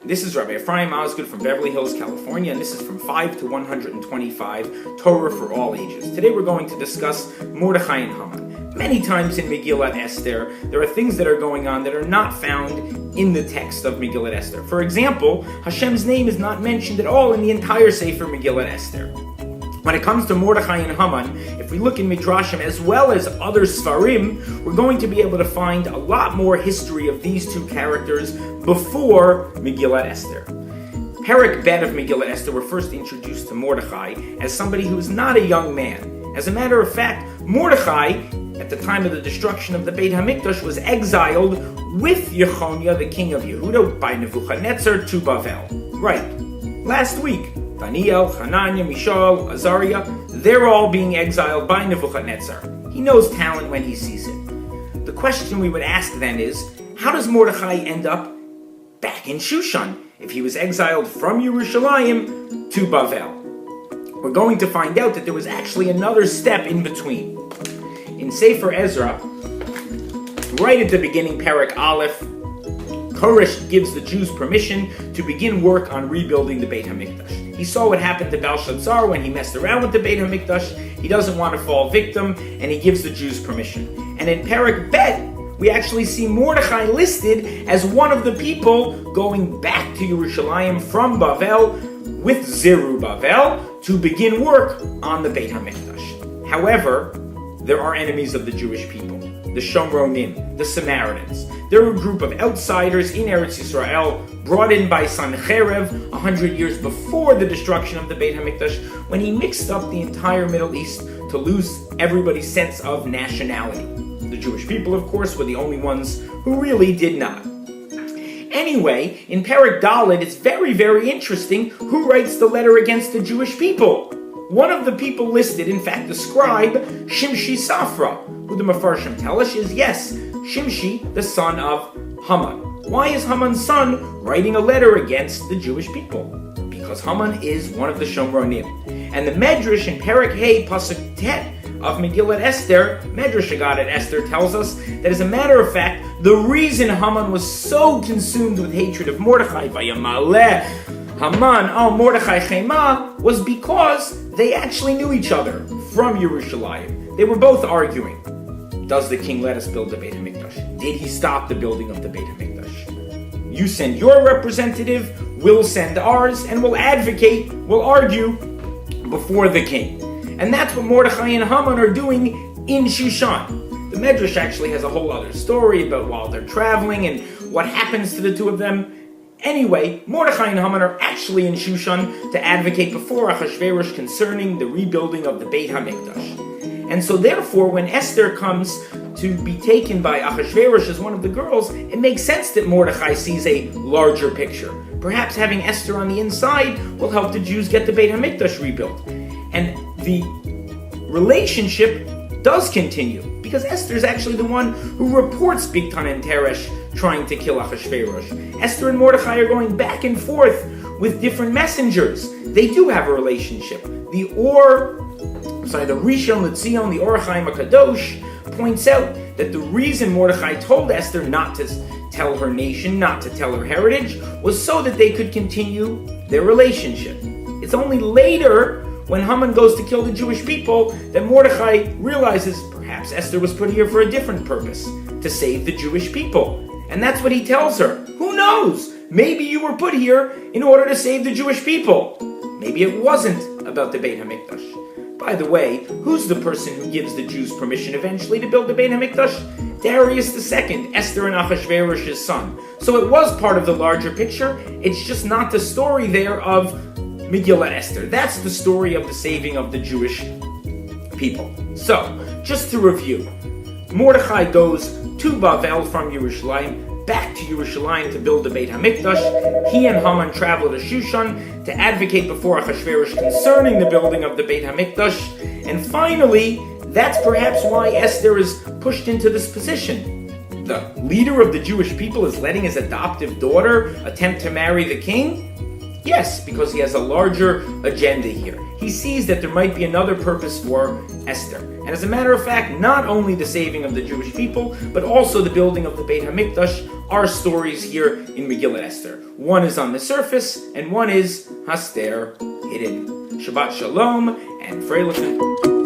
This is Rabbi Frienemies from Beverly Hills, California, and this is from 5 to 125, Torah for all ages. Today we're going to discuss Mordechai and Haman. Many times in Megillat Esther, there are things that are going on that are not found in the text of Megillat Esther. For example, Hashem's name is not mentioned at all in the entire Sefer Megillat Esther. When it comes to Mordechai and Haman, if we look in Midrashim as well as other Sfarim, we're going to be able to find a lot more history of these two characters before Megillat Esther. Perek Bet of Megillat Esther were first introduced to Mordechai as somebody who is not a young man. As a matter of fact, Mordechai, at the time of the destruction of the Beit HaMikdash, was exiled with Yechonia, the king of Yehuda, by Nebuchadnezzar to Bavel. Right. Last week, Daniel, Hananiah, Mishael, Azariah, they're all being exiled by Nebuchadnezzar. He knows talent when he sees it. The question we would ask then is, how does Mordechai end up back in Shushan if he was exiled from Yerushalayim to Bavel? We're going to find out that there was actually another step in between. In Sefer Ezra, right at the beginning, Perek Aleph, Koresh gives the Jews permission to begin work on rebuilding the Beit HaMikdash. He saw what happened to Belshazzar when he messed around with the Beit HaMikdash. He doesn't want to fall victim, and he gives the Jews permission. And in Perek Bet, we actually see Mordechai listed as one of the people going back to Yerushalayim from Bavel with Zerubbabel to begin work on the Beit HaMikdash. However, there are enemies of the Jewish people, the Shomronim, the Samaritans. They're a group of outsiders in Eretz Yisrael, brought in by Sancherev 100 years before the destruction of the Beit HaMikdash, when he mixed up the entire Middle East to lose everybody's sense of nationality. The Jewish people, of course, were the only ones who really did not. Anyway, in Perek Dalet, it's very, very interesting who writes the letter against the Jewish people. One of the people listed, in fact, the scribe, Shimshi Safra, who the Mefarshim tell us is, yes, Shimshi, the son of Haman. Why is Haman's son writing a letter against the Jewish people? Because Haman is one of the Shomronim. And the Medrash in Perek Hey, Pasuk Tet of Megillat Esther, Medrash Agadat Esther, tells us that, as a matter of fact, the reason Haman was so consumed with hatred of Mordechai, Vayamaleh Haman al Mordechai Chema, was because they actually knew each other from Yerushalayim. They were both arguing. Does the king let us build the Beit HaMikdash? Did he stop the building of the Beit HaMikdash? You send your representative, we'll send ours, and we'll advocate, we'll argue before the king. And that's what Mordechai and Haman are doing in Shushan. The Medrash actually has a whole other story about while they're traveling and what happens to the two of them. Anyway, Mordechai and Haman are actually in Shushan to advocate before Achashverosh concerning the rebuilding of the Beit HaMikdash. And so therefore, when Esther comes to be taken by Achashverosh as one of the girls, it makes sense that Mordechai sees a larger picture. Perhaps having Esther on the inside will help the Jews get the Beit HaMikdash rebuilt. And the relationship does continue, because Esther is actually the one who reports Bigtan and Teresh trying to kill Achashverosh. Esther and Mordechai are going back and forth with different messengers. They do have a relationship. The Rishon LeZion, the Or HaChaim HaKadosh, points out that the reason Mordechai told Esther not to tell her nation, not to tell her heritage, was so that they could continue their relationship. It's only later, when Haman goes to kill the Jewish people, that Mordechai realizes perhaps Esther was put here for a different purpose, to save the Jewish people. And that's what he tells her. Who knows? Maybe you were put here in order to save the Jewish people. Maybe it wasn't about the Beit HaMikdash. By the way, who's the person who gives the Jews permission eventually to build the Beit HaMikdash? Darius II, Esther and Achashverosh's son. So it was part of the larger picture. It's just not the story there of Megillat Esther. That's the story of the saving of the Jewish people. So, just to review, Mordechai goes to Bavel from Yerushalayim, back to Yerushalayim to build the Beit HaMikdash. He and Haman travel to Shushan to advocate before Achashverosh concerning the building of the Beit HaMikdash. And finally, that's perhaps why Esther is pushed into this position. The leader of the Jewish people is letting his adoptive daughter attempt to marry the king? Yes, because he has a larger agenda here. He sees that there might be another purpose for Esther. And as a matter of fact, not only the saving of the Jewish people, but also the building of the Beit HaMikdash are stories here in Megillat Esther. One is on the surface, and one is Haster, hidden. Shabbat Shalom, and Freilichen.